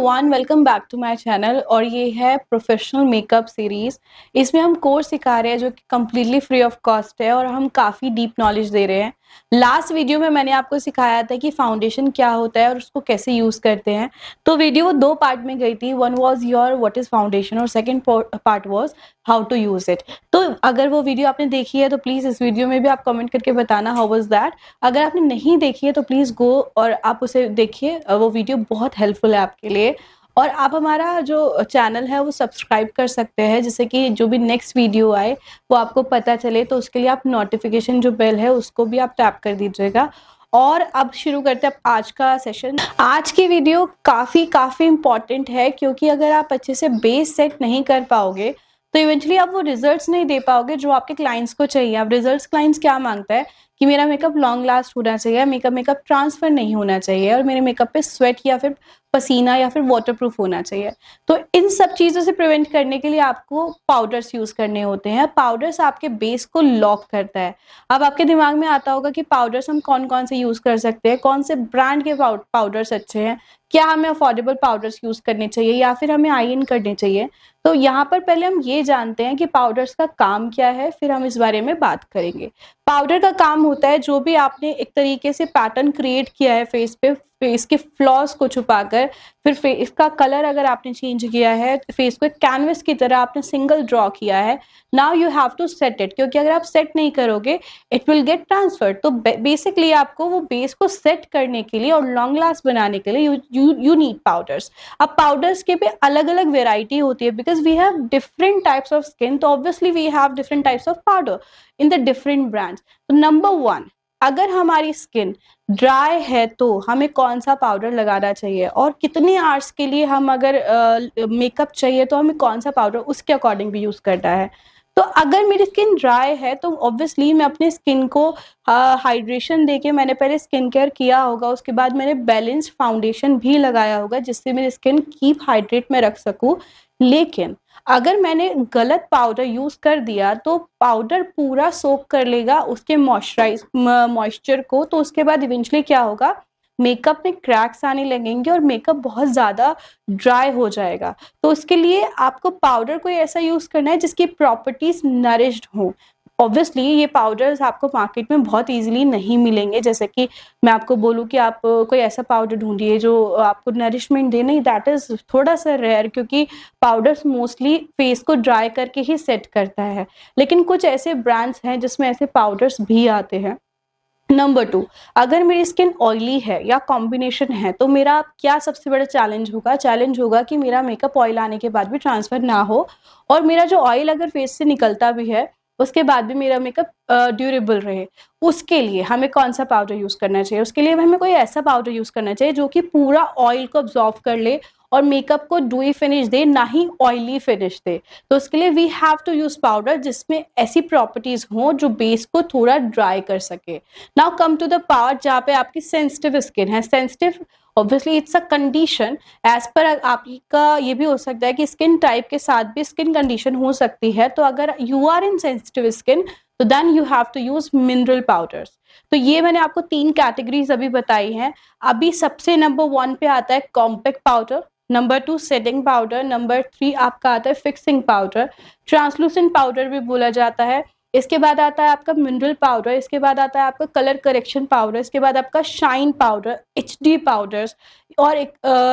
Everyone, welcome back to my channel. और ये है प्रोफेशनल मेकअप सीरीज। इसमें हम कोर्स सिखा रहे हैं जो कि कम्प्लीटली फ्री ऑफ कॉस्ट है और हम काफ़ी डीप नॉलेज दे रहे हैं। लास्ट वीडियो में मैंने आपको सिखाया था कि फाउंडेशन क्या होता है और उसको कैसे यूज़ करते हैं। तो वीडियो दो पार्ट में गई थी, one was your what is foundation और second part was how to use it. तो अगर वो वीडियो आपने देखी है तो प्लीज़ इस वीडियो में भी आप कमेंट करके बताना हाउ वाज दैट। अगर आपने नहीं देखी है तो प्लीज़ गो और आप उसे देखिए, वो वीडियो बहुत हेल्पफुल है आपके लिए। और आप हमारा जो चैनल है वो सब्सक्राइब कर सकते हैं, जिससे कि जो भी नेक्स्ट वीडियो आए वो आपको पता चले। तो उसके लिए आप नोटिफिकेशन जो बेल है उसको भी आप टैप कर दीजिएगा। और अब शुरू करते हैं आज का सेशन। आज की वीडियो काफ़ी इम्पॉर्टेंट है, क्योंकि अगर आप अच्छे से बेस सेट नहीं कर पाओगे तो इवेंचुअली आप वो रिजल्ट्स नहीं दे पाओगे जो आपके क्लाइंट्स को चाहिए। अब रिजल्ट्स क्लाइंट्स क्या मांगता है कि मेरा मेकअप लॉन्ग लास्ट होना चाहिए, मेकअप ट्रांसफर नहीं होना चाहिए और मेरे मेकअप पे स्वेट या फिर पसीना या फिर वाटरप्रूफ होना चाहिए। तो इन सब चीज़ों से प्रिवेंट करने के लिए आपको पाउडर्स यूज़ करने होते हैं। पाउडर्स आपके बेस को लॉक करता है। अब आपके दिमाग में आता होगा कि पाउडर्स हम कौन कौन से यूज़ कर सकते हैं, कौन से ब्रांड के पाउडर्स अच्छे हैं, क्या हमें अफोर्डेबल पाउडर्स यूज़ करने चाहिए या फिर हमें आई इन करने चाहिए। तो यहाँ पर पहले हम ये जानते हैं कि पाउडर्स का काम क्या है, फिर हम इस बारे में बात करेंगे। पाउडर का काम होता है, जो भी आपने एक तरीके से पैटर्न क्रिएट किया है फेस पे, फेस के फ्लॉज को छुपाकर, फिर फेस का कलर अगर आपने चेंज किया है, फेस को एक कैनवस की तरह आपने सिंगल ड्रॉ किया है, now you have to set it. क्योंकि अगर आप सेट नहीं करोगे इट विल गेट ट्रांसफर। तो बेसिकली आपको वो बेस को सेट करने के लिए और लॉन्ग लास्ट बनाने के लिए यू नीड पाउडर्स। अब पाउडर्स के भी अलग अलग वेराइटी होती है, because we have different types of skin, तो obviously we have different types of powder in the different brands. तो नंबर वन, अगर हमारी स्किन ड्राई है तो हमें कौन सा पाउडर लगाना चाहिए और कितने आवर्स के लिए हम अगर मेकअप चाहिए तो हमें कौन सा पाउडर उसके अकॉर्डिंग भी यूज़ करना है। तो अगर मेरी स्किन ड्राई है तो ऑब्वियसली मैं अपने स्किन को हाइड्रेशन देके मैंने पहले स्किन केयर किया होगा, उसके बाद मैंने बैलेंस्ड फाउंडेशन भी लगाया होगा जिससे मेरी स्किन कीप हाइड्रेट में रख सकूं। लेकिन अगर मैंने गलत पाउडर यूज़ कर दिया तो पाउडर पूरा सोक कर लेगा उसके मॉइस्चर को। तो उसके बाद इवेंचुअली क्या होगा, मेकअप में क्रैक्स आने लगेंगे और मेकअप बहुत ज़्यादा ड्राई हो जाएगा। तो उसके लिए आपको पाउडर कोई ऐसा यूज़ करना है जिसकी प्रॉपर्टीज नरिश्ड हो। ऑब्वियसली ये पाउडर्स आपको मार्केट में बहुत इजीली नहीं मिलेंगे। जैसे कि मैं आपको बोलूँ कि आप कोई ऐसा पाउडर ढूंढिए जो आपको नरिशमेंट दे, नहीं, दैट इज़ थोड़ा सा रेयर, क्योंकि पाउडर्स मोस्टली फेस को ड्राई करके ही सेट करता है। लेकिन कुछ ऐसे ब्रांड्स हैं जिसमें ऐसे पाउडर्स भी आते हैं। नंबर टू, अगर मेरी स्किन ऑयली है या कॉम्बिनेशन है तो मेरा क्या सबसे बड़ा चैलेंज होगा कि मेरा मेकअप ऑयल आने के बाद भी ट्रांसफर ना हो, और मेरा जो ऑयल अगर फेस से निकलता भी है उसके बाद भी मेरा मेकअप ड्यूरेबल रहे। उसके लिए हमें कौन सा पाउडर यूज़ करना चाहिए? उसके लिए हमें कोई ऐसा पाउडर यूज़ करना चाहिए जो कि पूरा ऑयल को अब्जॉर्व कर ले और मेकअप को ड्यूई फिनिश दे, ना ही ऑयली फिनिश दे। तो उसके लिए we have to use powder जिसमें ऐसी प्रॉपर्टीज हों जो बेस को थोड़ा ड्राई कर सके। Now come to the part जहाँ पे आपकी सेंसिटिव स्किन है। Sensitive obviously it's a condition, age पर आपका ये भी हो सकता है कि स्किन टाइप के साथ भी स्किन कंडीशन हो सकती है। तो अगर you are in sensitive skin तो then you have to use mineral powders. तो ये मैंने आपको 3 कैटेगरीज अभी बताई हैं। अभी सबसे नंबर 1 पे आता है compact powder, number 2 setting powder, number 3 आपका आता है फिक्सिंग पाउडर, ट्रांसलूसेंट पाउडर भी बोला जाता है। इसके बाद आता है आपका मिनरल पाउडर, इसके बाद आता है आपका कलर करेक्शन पाउडर, इसके बाद आपका शाइन पाउडर, HD पाउडर्स, और एक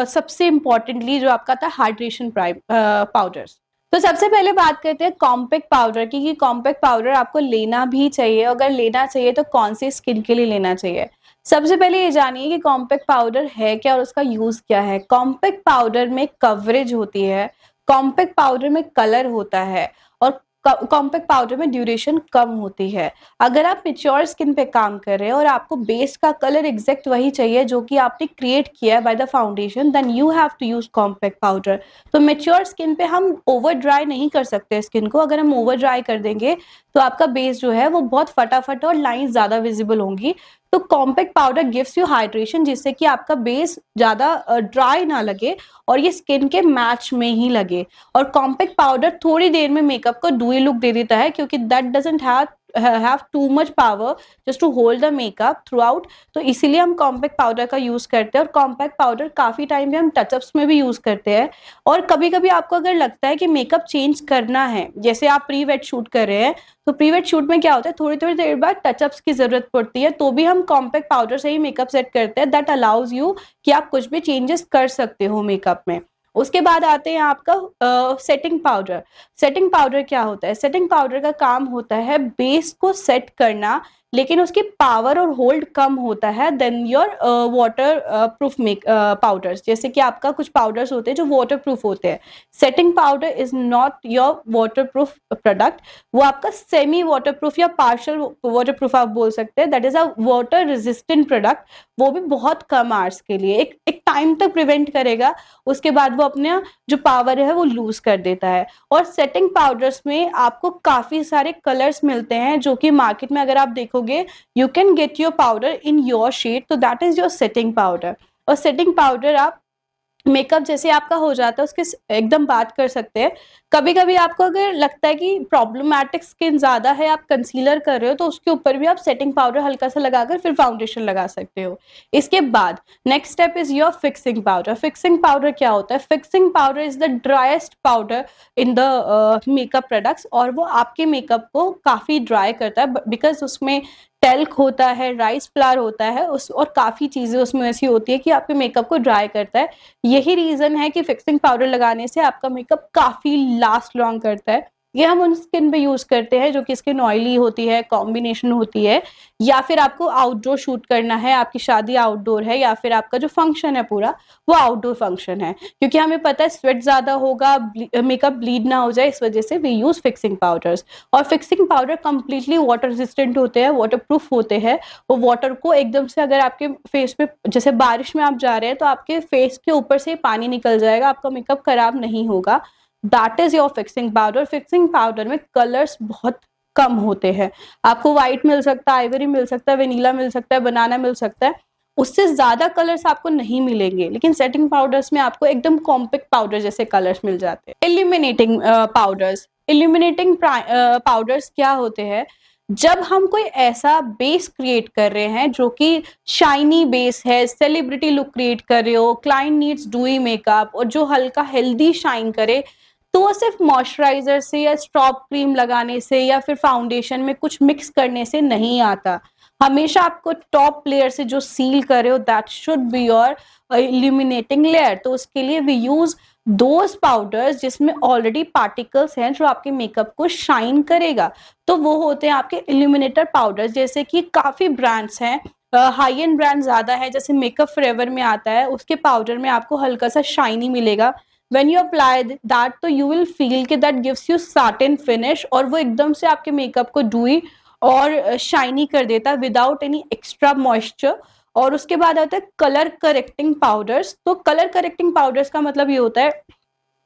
सबसे इम्पॉर्टेंटली जो आपका आता है हाइड्रेशन पाउडर्स। तो सबसे पहले बात करते हैं कॉम्पैक्ट पाउडर की, कि कॉम्पैक्ट पाउडर आपको लेना भी चाहिए, अगर लेना चाहिए तो कौन सी स्किन के लिए लेना चाहिए। सबसे पहले ये जानिए कि कॉम्पैक्ट पाउडर है क्या और उसका यूज क्या है। कॉम्पैक्ट पाउडर में कवरेज होती है, कॉम्पैक्ट पाउडर में कलर होता है और कॉम्पैक्ट पाउडर में ड्यूरेशन कम होती है। अगर आप मेच्योर स्किन पे काम कर रहे हैं और आपको बेस का कलर एग्जैक्ट वही चाहिए जो कि आपने क्रिएट किया है by the foundation, then you have to use compact powder. तो मेच्योर स्किन पे हम ओवर ड्राई नहीं कर सकते स्किन को। अगर हम ओवर ड्राई कर देंगे तो आपका बेस जो है वो बहुत फटाफट और लाइन ज़्यादा विजिबल होंगी। तो compact powder gives you hydration, जिससे कि आपका बेस ज़्यादा ड्राई ना लगे और ये स्किन के मैच में ही लगे। और कॉम्पैक्ट पाउडर थोड़ी देर में मेकअप को डुई लुक दे देता है, क्योंकि that doesn't have have too much power just to hold the makeup throughout, तो इसीलिए हम कॉम्पैक्ट पाउडर का यूज करते हैं। और कॉम्पैक्ट पाउडर काफी टाइम पे हम टचअप्स में भी यूज करते हैं। और कभी कभी आपको अगर लगता है कि मेकअप चेंज करना है, जैसे आप प्री वेट शूट कर रहे हैं, तो प्री वेट शूट में क्या होता है, थोड़ी थोड़ी देर बाद टचअप्स की जरूरत पड़ती है, तो भी हम कॉम्पैक्ट पाउडर से ही मेकअप सेट करते हैं। दैट अलाउज यू कि आप कुछ भी चेंजेस कर सकते हो मेकअप में। उसके बाद आते हैं आपका सेटिंग पाउडर। सेटिंग पाउडर क्या होता है? सेटिंग पाउडर का काम होता है बेस को सेट करना, लेकिन उसकी पावर और होल्ड कम होता है then your waterproof make powders. जैसे कि आपका कुछ पाउडर्स होते हैं जो वाटर प्रूफ होते हैं। Setting powder is not your water proof product, वो आपका सेमी वाटर प्रूफ या पार्शियल वाटर प्रूफ आप बोल सकते हैं। That is a water resistant product, वो भी बहुत कम आवर्स के लिए, एक टाइम तक प्रिवेंट करेगा, उसके बाद वो अपने जो पावर है वो लूज कर देता है। और सेटिंग पाउडर्स में आपको काफी सारे कलर्स मिलते हैं, जो कि मार्केट में अगर आप देखोगे, you can get your powder in your shade, तो that is your setting powder. और सेटिंग पाउडर आप मेकअप जैसे आपका हो जाता है उसके एकदम बात कर सकते हैं। कभी कभी आपको अगर लगता है कि प्रॉब्लमैटिक स्किन ज्यादा है, आप कंसीलर कर रहे हो, तो उसके ऊपर भी आप सेटिंग पाउडर हल्का सा लगाकर फिर फाउंडेशन लगा सकते हो। इसके बाद next step is your fixing powder. Fixing powder क्या होता है? Fixing powder is the driest powder in the makeup products, और वो आपके मेकअप को काफी ड्राई करता है, बिकॉज उसमें टेल्क होता है, राइस फ्लावर होता है, उस और काफी चीजें उसमें ऐसी होती है कि आपके मेकअप को ड्राई करता है। यही रीजन है कि फिक्सिंग पाउडर लगाने से आपका मेकअप काफी लास्ट लॉन्ग करता है। ये हम उन स्किन पे यूज करते हैं जो कि स्किन ऑयली होती है, कॉम्बिनेशन होती है, या फिर आपको आउटडोर शूट करना है, आपकी शादी आउटडोर है, या फिर आपका जो फंक्शन है पूरा वो आउटडोर फंक्शन है, क्योंकि हमें पता है स्वेट ज्यादा होगा, मेकअप ब्लीड ना हो जाए, इस वजह से वी यूज फिक्सिंग पाउडर्स। और fixing powder completely water resistant होते हैं, वाटर प्रूफ होते हैं। वो वाटर को एकदम से, अगर आपके फेस पे, जैसे बारिश में आप जा रहे हैं तो आपके फेस के ऊपर से पानी निकल जाएगा, आपका मेकअप खराब नहीं होगा। That is your fixing powder. Fixing powder में कलर्स बहुत कम होते हैं, आपको व्हाइट मिल सकता है, आइवरी मिल सकता है, वेनिला मिल सकता है, बनाना मिल सकता है, उससे ज्यादा कलर्स आपको नहीं मिलेंगे। लेकिन सेटिंग पाउडर्स में आपको एकदम कॉम्पैक्ट पाउडर जैसे कलर्स मिल जाते हैं। Illuminating powders. इल्यूमिनेटिंग पाउडर्स क्या होते हैं? जब हम कोई ऐसा बेस क्रिएट कर रहे हैं जो कि शाइनी बेस है, सेलिब्रिटी लुक क्रिएट कर रहे हो, क्लाइंट नीड्स डूई मेकअप, और जो हल्का हेल्दी शाइन करे, तो वो सिर्फ मॉइस्चराइजर से या स्ट्रॉप क्रीम लगाने से या फिर फाउंडेशन में कुछ मिक्स करने से नहीं आता। हमेशा आपको टॉप लेयर से जो सील करे हो, that should be your illuminating layer. तो उसके लिए वी यूज दोज पाउडर्स जिसमें ऑलरेडी पार्टिकल्स हैं जो आपके मेकअप को शाइन करेगा, तो वो होते हैं आपके इल्यूमिनेटर पाउडर्स। जैसे कि काफी ब्रांड्स हैं, हाई एंड ब्रांड ज्यादा है, जैसे मेकअप फॉरएवर में आता है, उसके पाउडर में आपको हल्का सा शाइनी मिलेगा। when you apply that, तो you will feel कि that gives you satin finish, और वो एकदम से आपके मेकअप को डूई और शाइनी कर देता है विदाउट एनी एक्स्ट्रा मॉइस्चर। और उसके बाद आता है कलर करेक्टिंग पाउडर्स। तो कलर करेक्टिंग पाउडर्स का मतलब ये होता है,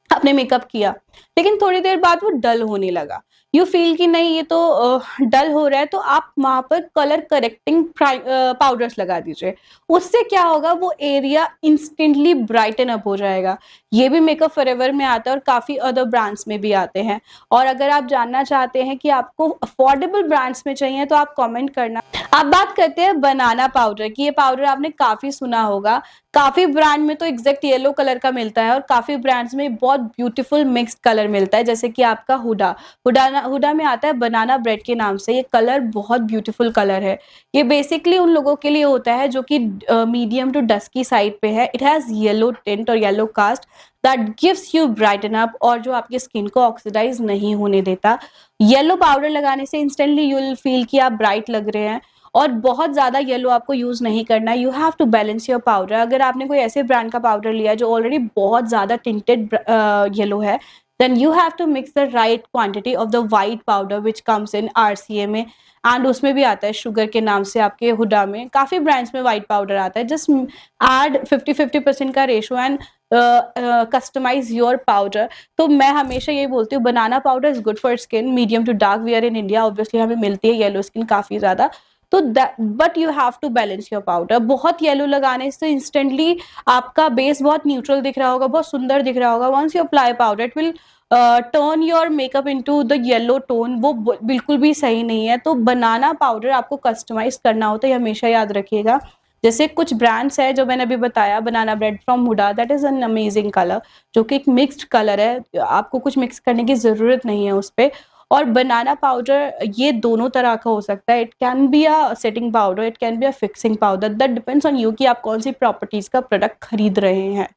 आपने मेकअप किया लेकिन थोड़ी देर बाद वो डल होने लगा, यू फील कि नहीं ये तो डल हो रहा है, तो आप वहां पर कलर करेक्टिंग पाउडर्स लगा दीजिए। उससे क्या होगा, वो एरिया इंस्टेंटली ब्राइटन अप हो जाएगा। ये भी मेकअप फॉरएवर में आता है और काफी अदर ब्रांड्स में भी आते हैं। और अगर आप जानना चाहते हैं कि आपको अफोर्डेबल ब्रांड्स में चाहिए तो आप कमेंट करना। अब बात करते हैं बनाना पाउडर की। ये पाउडर आपने काफी सुना होगा, काफी ब्रांड में तो एग्जैक्ट येलो कलर का मिलता है और काफी ब्रांड्स में बहुत ब्यूटीफुल मिक्स्ड कलर मिलता है, जैसे कि आपका हुडा में आता है बनाना ब्रेड के नाम से। ये कलर बहुत ब्यूटीफुल कलर है। ये बेसिकली उन लोगों के लिए होता है जो कि मीडियम टू डस्की साइड पे है। इट हैज येलो टिंट और yellow cast that gives you brighten up, और जो आपकी स्किन को ऑक्सीडाइज नहीं होने देता। येलो पाउडर लगाने से इंस्टेंटली यू विल फील कि आप ब्राइट लग रहे हैं। और बहुत ज्यादा येलो आपको यूज नहीं करना है, you have to balance your powder. अगर आपने कोई ऐसे ब्रांड का पाउडर लिया है जो ऑलरेडी बहुत ज्यादा टिंटेड येलो है, then you have to mix the right quantity of the white powder which comes in RCA में, एंड उसमें भी आता है शुगर के नाम से। आपके हुडा में काफी ब्रांड्स में व्हाइट पाउडर आता है। जस्ट ऐड 50-50% का ratio and customise your powder. तो मैं हमेशा ये बोलती हूँ, banana powder is good for skin medium to dark. We are in India, obviously हमें मिलती है येलो स्किन काफी ज्यादा, तो but you have to balance your powder. बहुत येलो लगाने से इंस्टेंटली आपका बेस बहुत न्यूट्रल दिख रहा होगा, बहुत सुंदर दिख रहा होगा। Once you apply powder it will turn your makeup into the yellow tone, वो बिल्कुल भी सही नहीं है। तो बनाना पाउडर आपको कस्टमाइज करना होता है, हमेशा याद रखिएगा। जैसे कुछ ब्रांड्स है जो मैंने अभी बताया, banana bread from Huda, that is an amazing colour, जो कि एक मिक्स्ड कलर है, आपको कुछ मिक्स करने की जरूरत नहीं है उस पे। और बनाना पाउडर ये दोनों तरह का हो सकता है, it can be a setting powder, it can be a fixing powder, that depends on you कि आप कौन सी प्रॉपर्टीज का प्रोडक्ट खरीद रहे हैं।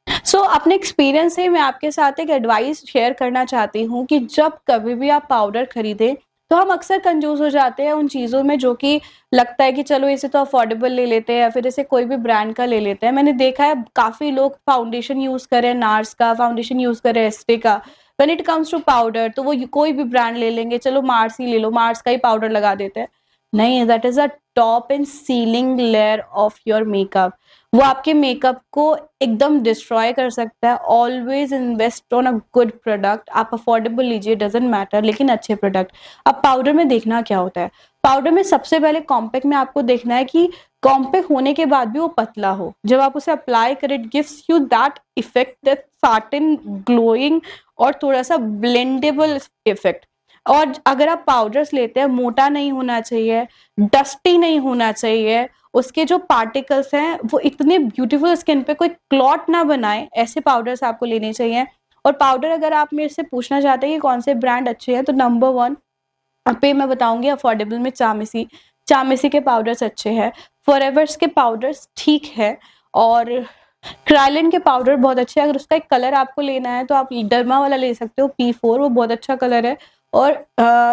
अपने एक्सपीरियंस से मैं आपके साथ एक एडवाइस शेयर करना चाहती हूँ कि जब कभी भी आप पाउडर खरीदें तो हम अक्सर कंजूस हो जाते हैं उन चीज़ों में जो कि लगता है कि चलो इसे तो अफोर्डेबल ले लेते हैं या फिर इसे कोई भी ब्रांड का ले लेते हैं। मैंने देखा है काफ़ी लोग फाउंडेशन यूज़ कर रहे हैं नार्स का, फाउंडेशन यूज़ कर रहे हैं एस्टे का। When it comes to powder तो वो कोई भी ब्रांड ले लेंगे, चलो मार्स ही ले लो, मार्स का ही पाउडर लगा देते हैं। नहीं, that is a top and ceiling layer of your makeup. वो आपके मेकअप को एकदम डिस्ट्रॉय कर सकता है। Always invest on a good product. आप अफोर्डेबल लीजिए, डजेंट मैटर, लेकिन अच्छे प्रोडक्ट। अब पाउडर में देखना क्या होता है, पाउडर में सबसे पहले कॉम्पैक्ट में आपको देखना है कि कॉम्पैक्ट होने के बाद भी वो पतला हो। जब आप उसे अप्लाई करें, it gives you that effect, that satin glowing और थोड़ा सा ब्लेंडेबल इफेक्ट। और अगर आप पाउडर्स लेते हैं, मोटा नहीं होना चाहिए, डस्टी नहीं होना चाहिए, उसके जो पार्टिकल्स हैं वो इतने ब्यूटीफुल स्किन पे कोई क्लॉट ना बनाए, ऐसे पाउडर्स आपको लेने चाहिए। और पाउडर अगर आप मेरे से पूछना चाहते हैं कि कौन से ब्रांड अच्छे हैं, तो नंबर 1 पे मैं बताऊंगी अफोर्डेबल में चामेसी। चामेसी के पाउडर्स अच्छे हैं, फॉरएवर्स के पाउडर्स ठीक है, और क्राइलिन के पाउडर बहुत अच्छे हैं। अगर उसका एक कलर आपको लेना है तो आप डर्मा वाला ले सकते हो, P4, वो बहुत अच्छा कलर है। और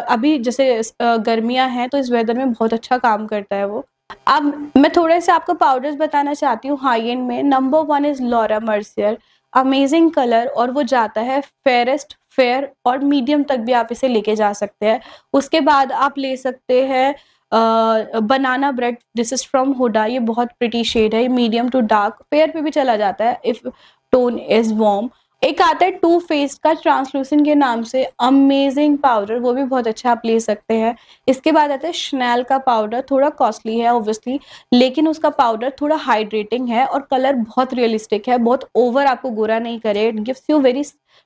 अभी जैसे गर्मियां हैं तो इस वेदर में बहुत अच्छा काम करता है वो। अब मैं थोड़े से आपको पाउडर्स बताना चाहती हूँ हाई एंड में। Number 1 is Laura Mercier, amazing colour, और वो जाता है फेयरेस्ट, फेयर और मीडियम तक भी आप इसे लेके जा सकते हैं। उसके बाद आप ले सकते हैं banana bread, this is from Huda, ये बहुत प्रिटी शेड है, मीडियम टू डार्क, फेयर पे भी चला जाता है इफ टोन इज वार्म। एक आता है टू फेस का ट्रांसलूसेंट के नाम से, अमेजिंग पाउडर, वो भी बहुत अच्छा आप ले सकते हैं। इसके बाद आता है शनैल का पाउडर, थोड़ा कॉस्टली है ऑब्वियसली, लेकिन उसका पाउडर थोड़ा हाइड्रेटिंग है और कलर बहुत रियलिस्टिक है, बहुत ओवर आपको गोरा नहीं करे, it gives you very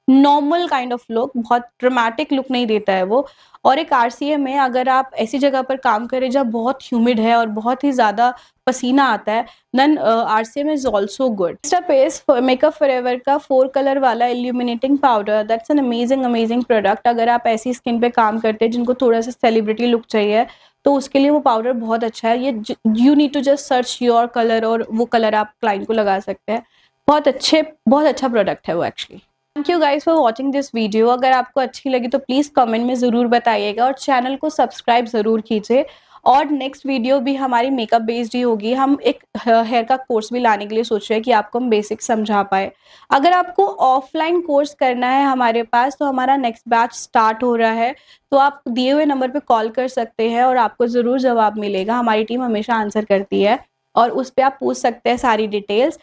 normal kind of look, बहुत ड्रामेटिक लुक नहीं देता है वो। और एक RCA में अगर आप ऐसी जगह पर काम करें जहाँ बहुत ह्यूमिड है और बहुत ही ज़्यादा पसीना आता है, देन RCA में इज ऑल्सो गुड। पेस मेकअप फॉरएवर का 4 कलर वाला illuminating powder, that's an amazing product. अगर आप ऐसी स्किन पे काम करते हैं जिनको थोड़ा सा सेलिब्रिटी लुक चाहिए तो उसके लिए वो पाउडर बहुत अच्छा है। ये you need to just search your colour और वो कलर आप क्लाइंट को लगा सकते हैं। बहुत अच्छा प्रोडक्ट है वो actually. Thank you guys for watching this video. अगर आपको अच्छी लगी तो प्लीज़ कमेंट में ज़रूर बताइएगा और चैनल को सब्सक्राइब ज़रूर कीजिए। और नेक्स्ट वीडियो भी हमारी मेकअप बेस्ड ही होगी। हम एक हेयर का कोर्स भी लाने के लिए सोच रहे हैं कि आपको हम बेसिक समझा पाए। अगर आपको ऑफलाइन कोर्स करना है हमारे पास तो हमारा नेक्स्ट बैच स्टार्ट हो रहा है, तो आप दिए हुए नंबर पे कॉल कर सकते हैं और आपको ज़रूर जवाब मिलेगा। हमारी टीम हमेशा आंसर करती है और उस पर आप पूछ सकते हैं सारी डिटेल्स।